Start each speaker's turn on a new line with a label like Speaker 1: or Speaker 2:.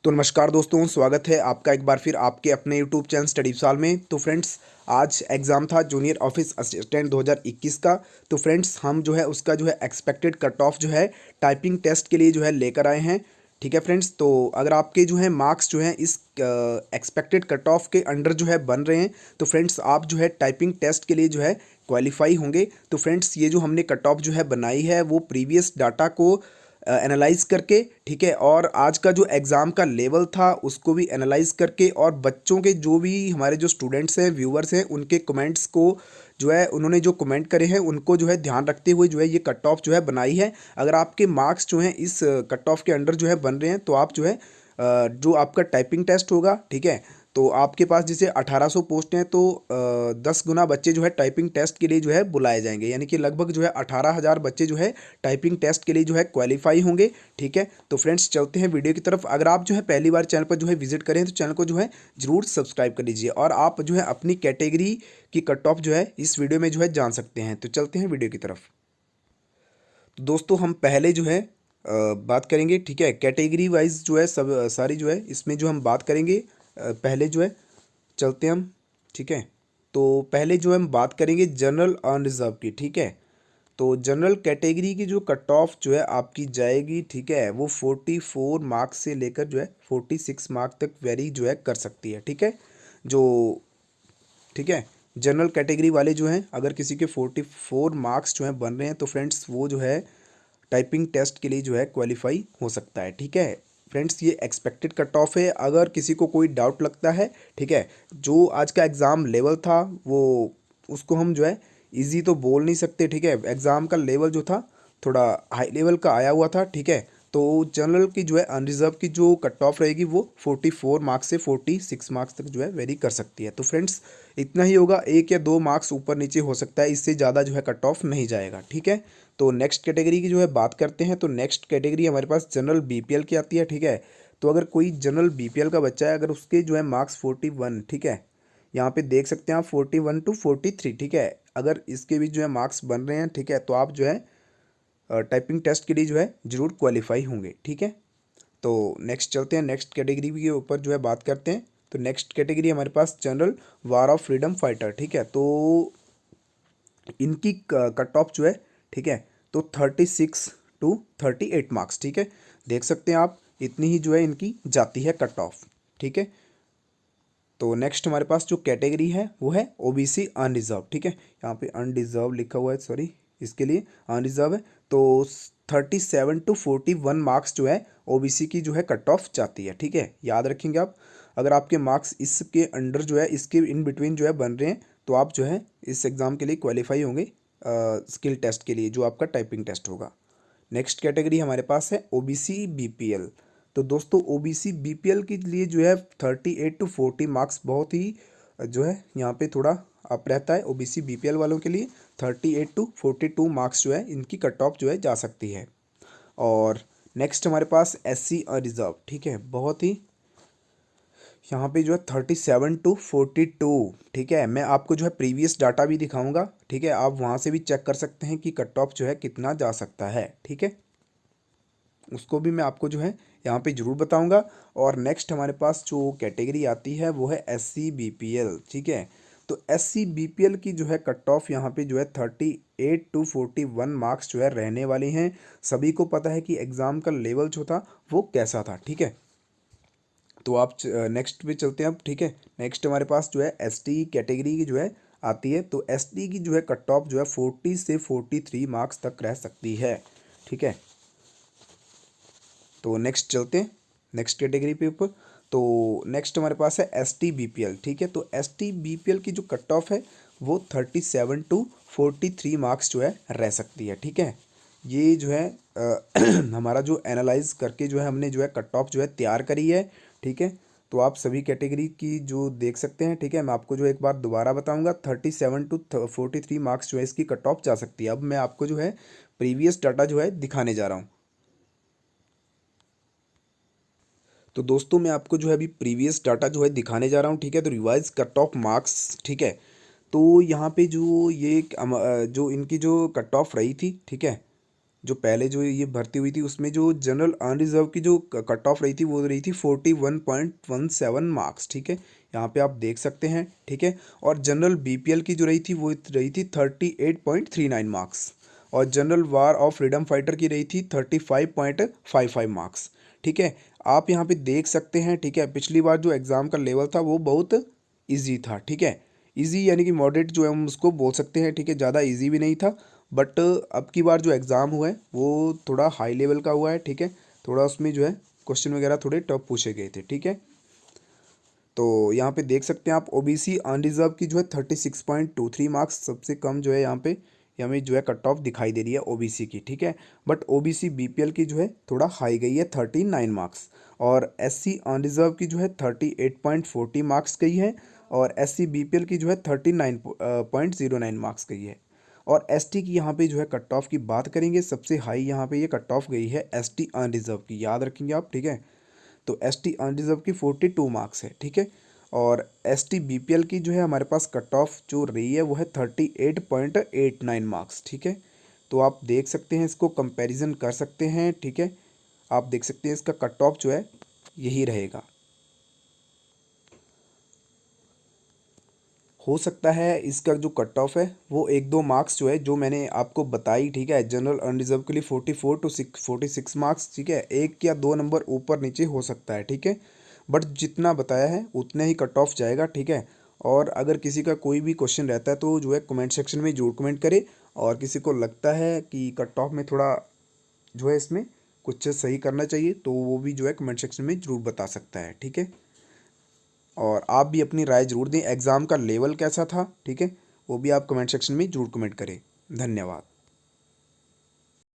Speaker 1: तो नमस्कार दोस्तों, स्वागत है आपका एक बार फिर आपके अपने यूट्यूब चैनल स्टडी साल में। तो फ्रेंड्स, आज एग्ज़ाम था जूनियर ऑफिस असिस्टेंट 2021 का। तो फ्रेंड्स, हम जो है उसका जो है एक्सपेक्टेड कट ऑफ जो है टाइपिंग टेस्ट के लिए जो है लेकर आए हैं। ठीक है फ्रेंड्स, तो अगर आपके जो है मार्क्स जो है इस एक्सपेक्टेड कट ऑफ के अंडर जो है बन रहे हैं, तो फ्रेंड्स आप जो है टाइपिंग टेस्ट के लिए जो है क्वालिफाई होंगे। तो फ्रेंड्स, ये जो हमने कट ऑफ जो है बनाई है वो प्रीवियस डाटा को एनालाइज करके, ठीक है, और आज का जो एग्ज़ाम का लेवल था उसको भी एनालाइज करके, और बच्चों के जो भी हमारे जो स्टूडेंट्स हैं, व्यूअर्स हैं, उनके कमेंट्स को जो है उन्होंने जो कमेंट करे हैं उनको जो है ध्यान रखते हुए जो है ये कट ऑफ जो है बनाई है। अगर आपके मार्क्स जो हैं इस कट ऑफ के अंडर जो है बन रहे हैं, तो आप जो है जो आपका टाइपिंग टेस्ट होगा, ठीक है, तो आपके पास जैसे 1800 पोस्ट हैं, तो 10 गुना बच्चे जो है टाइपिंग टेस्ट के लिए जो है बुलाए जाएंगे, यानी कि लगभग जो है 18,000 बच्चे जो है टाइपिंग टेस्ट के लिए जो है क्वालिफाई होंगे। ठीक है, तो फ्रेंड्स चलते हैं वीडियो की तरफ। अगर आप जो है पहली बार चैनल पर जो है विजिट करें तो चैनल को जो है ज़रूर सब्सक्राइब कर लीजिए, और आप जो है अपनी कैटेगरी की कट ऑफ जो है इस वीडियो में जो है जान सकते हैं। तो चलते हैं वीडियो की तरफ। तो दोस्तों, हम पहले जो है बात करेंगे, ठीक है, कैटेगरी वाइज जो है सब सारी जो है इसमें जो हम बात करेंगे। पहले जो है चलते हैं हम, ठीक है। तो पहले जो है हम बात करेंगे जनरल अनरिजर्व की, ठीक है। तो जनरल कैटेगरी की जो कट ऑफ जो है आपकी जाएगी, ठीक है, वो 44 मार्क्स से लेकर जो है 46 मार्क तक वेरी जो है कर सकती है, ठीक है। जो, ठीक है, जनरल कैटेगरी वाले जो हैं, अगर किसी के 44 मार्क्स जो हैं बन रहे हैं, तो फ्रेंड्स वो जो है टाइपिंग टेस्ट के लिए जो है क्वालिफाई हो सकता है, ठीक है। फ्रेंड्स, ये एक्सपेक्टेड कट ऑफ है। अगर किसी को कोई डाउट लगता है, ठीक है, जो आज का एग्ज़ाम लेवल था वो उसको हम जो है इजी तो बोल नहीं सकते, ठीक है। एग्ज़ाम का लेवल जो था थोड़ा हाई लेवल का आया हुआ था, ठीक है। तो जनरल की जो है अनरिजर्व की जो कट ऑफ रहेगी वो 44 मार्क्स से 46 मार्क्स तक जो है वेरी कर सकती है। तो फ्रेंड्स, इतना ही होगा, 1 या 2 मार्क्स ऊपर नीचे हो सकता है, इससे ज़्यादा जो है कट ऑफ नहीं जाएगा, ठीक है। तो नेक्स्ट कैटेगरी की जो है बात करते हैं। तो नेक्स्ट कैटेगरी हमारे पास जनरल बीपीएल की आती है, ठीक है। तो अगर कोई जनरल बीपीएल का बच्चा है, अगर उसके जो है मार्क्स 41, ठीक है, यहाँ पे देख सकते हैं आप 41 to 43, ठीक है, अगर इसके भी जो है मार्क्स बन रहे हैं, ठीक है, तो आप जो है टाइपिंग टेस्ट के लिए जो है ज़रूर क्वालिफाई होंगे, ठीक है। तो नेक्स्ट चलते हैं, नेक्स्ट कैटेगरी के ऊपर जो है बात करते हैं। तो नेक्स्ट कैटेगरी हमारे पास general war of freedom fighter, ठीक है। तो इनकी कट ऑफ जो है, ठीक है, तो 36 to 38 मार्क्स, ठीक है, देख सकते हैं आप, इतनी ही जो है इनकी जाती है कट ऑफ, ठीक है। तो नेक्स्ट हमारे पास जो कैटेगरी है वो है ओबीसी अनरिजर्व, ठीक है, यहाँ पे अनरिजर्व लिखा हुआ है, सॉरी, इसके लिए अनरिजर्व है। तो 37 to 41 मार्क्स जो है ओबीसी की जो है कट ऑफ जाती है, ठीक है, याद रखेंगे आप। अगर आपके मार्क्स इसके अंडर जो है इसके इन बिटवीन जो है बन रहे हैं, तो आप जो है इस एग्ज़ाम के लिए क्वालिफाई होंगे स्किल टेस्ट के लिए, जो आपका टाइपिंग टेस्ट होगा। नेक्स्ट कैटेगरी हमारे पास है ओबीसी बीपीएल। तो दोस्तों, ओबीसी बीपीएल के लिए जो है 38 to 40 मार्क्स बहुत ही जो है यहाँ पे थोड़ा अप रहता है। ओबीसी बीपीएल वालों के लिए 38 to 42 मार्क्स जो है इनकी कट ऑफ जो है जा सकती है। और नेक्स्ट हमारे पास एससी रिजर्व, ठीक है, बहुत ही यहाँ पे जो है 37 to 42, ठीक है। मैं आपको जो है प्रीवियस डाटा भी दिखाऊंगा, ठीक है, आप वहाँ से भी चेक कर सकते हैं कि कट ऑफ जो है कितना जा सकता है, ठीक है, उसको भी मैं आपको जो है यहाँ पे ज़रूर बताऊंगा। और नेक्स्ट हमारे पास जो कैटेगरी आती है वो है एससी बीपीएल, ठीक है। तो एससी बीपीएल की जो है कट ऑफ यहाँ पे जो है 38 to 41 मार्क्स जो है रहने वाले हैं। सभी को पता है कि एग्ज़ाम का लेवल जो था वो कैसा था, ठीक है। तो आप नेक्स्ट पे चलते हैं अब, ठीक है। नेक्स्ट हमारे पास जो है एसटी कैटेगरी की जो है आती है। तो एसटी की जो है कट ऑफ जो है 40 से 43 मार्क्स तक रह सकती है, ठीक है। तो नेक्स्ट चलते हैं नेक्स्ट कैटेगरी पे ऊपर। तो नेक्स्ट हमारे पास है S T B P L, ठीक है। तो S T B P L की जो कट ऑफ है वो 37 to 43 मार्क्स जो है रह सकती है, ठीक है। ये जो है हमारा जो एनालाइज करके जो है हमने जो है कट ऑफ जो है तैयार करी है, ठीक है। तो आप सभी कैटेगरी की जो देख सकते हैं, ठीक है। मैं आपको जो एक बार दोबारा बताऊंगा, 37 to 43 मार्क्स जो है इसकी कट ऑफ जा सकती है। अब मैं आपको जो है प्रीवियस डाटा जो है दिखाने जा रहा हूँ। तो दोस्तों, मैं आपको जो है अभी प्रीवियस डाटा जो है दिखाने जा रहा हूँ, ठीक है। तो रिवाइज कट ऑफ मार्क्स, ठीक है। तो यहाँ पे जो ये जो इनकी जो कट ऑफ रही थी, ठीक है, जो पहले जो ये भर्ती हुई थी उसमें जो जनरल अनरिजर्व की जो कट ऑफ रही थी वो रही थी 41.17 मार्क्स, ठीक है, यहाँ पे आप देख सकते हैं, ठीक है। और जनरल बीपीएल की जो रही थी वो रही थी 38.39 मार्क्स, और general war of freedom fighter की रही थी 35.55 मार्क्स, ठीक है। आप यहाँ पे देख सकते हैं, ठीक है, पिछली बार जो एग्ज़ाम का लेवल था वो बहुत ईजी था, ठीक है, ईजी यानी कि मॉडरेट जो है हम उसको बोल सकते हैं, ठीक है, ज़्यादा ईजी भी नहीं था। बट अब की बार जो एग्ज़ाम हुआ है वो थोड़ा हाई लेवल का हुआ है, ठीक है, थोड़ा उसमें जो है क्वेश्चन वगैरह थोड़े टफ पूछे गए थे, ठीक है। तो यहाँ पे देख सकते हैं आप ओबीसी अनरिजर्व की जो है 36.23 मार्क्स सबसे कम जो है यहाँ पे हमें जो है कट ऑफ दिखाई दे रही है ओबीसी की, ठीक है। बट ओबीसी बीपीएल की जो है थोड़ा हाई गई है 39 मार्क्स, और एससी अनरिजर्व की जो है 38.40 मार्क्स गई है, और एससी बीपीएल की जो है 39.09 मार्क्स गई है। और एसटी की यहाँ पे जो है कट ऑफ की बात करेंगे, सबसे हाई यहाँ पे ये कट ऑफ गई है एसटी अनरिजर्व की, याद रखेंगे आप, ठीक है। तो एस टी अनरिजर्व की 42 मार्क्स है, ठीक है। और S T B P L की जो है हमारे पास कट ऑफ जो रही है वो है 38.89 मार्क्स, ठीक है। तो आप देख सकते हैं, इसको कंपैरिजन कर सकते हैं, ठीक है। आप देख सकते हैं इसका कट ऑफ जो है यही रहेगा। हो सकता है इसका जो कट ऑफ है वो 1-2 मार्क्स जो है जो मैंने आपको बताई, ठीक है, जनरल अनरिजर्व के लिए 44 टू 46 मार्क्स, ठीक है, 1 या 2 नंबर ऊपर नीचे हो सकता है, ठीक है। बट जितना बताया है उतने ही कट ऑफ जाएगा, ठीक है। और अगर किसी का कोई भी क्वेश्चन रहता है तो जो है कमेंट सेक्शन में जरूर कमेंट करे, और किसी को लगता है कि कट ऑफ में थोड़ा जो है इसमें कुछ सही करना चाहिए तो वो भी जो है कमेंट सेक्शन में जरूर बता सकता है, ठीक है। और आप भी अपनी राय ज़रूर दें, एग्ज़ाम का लेवल कैसा था, ठीक है, वो भी आप कमेंट सेक्शन में ज़रूर कमेंट करें। धन्यवाद।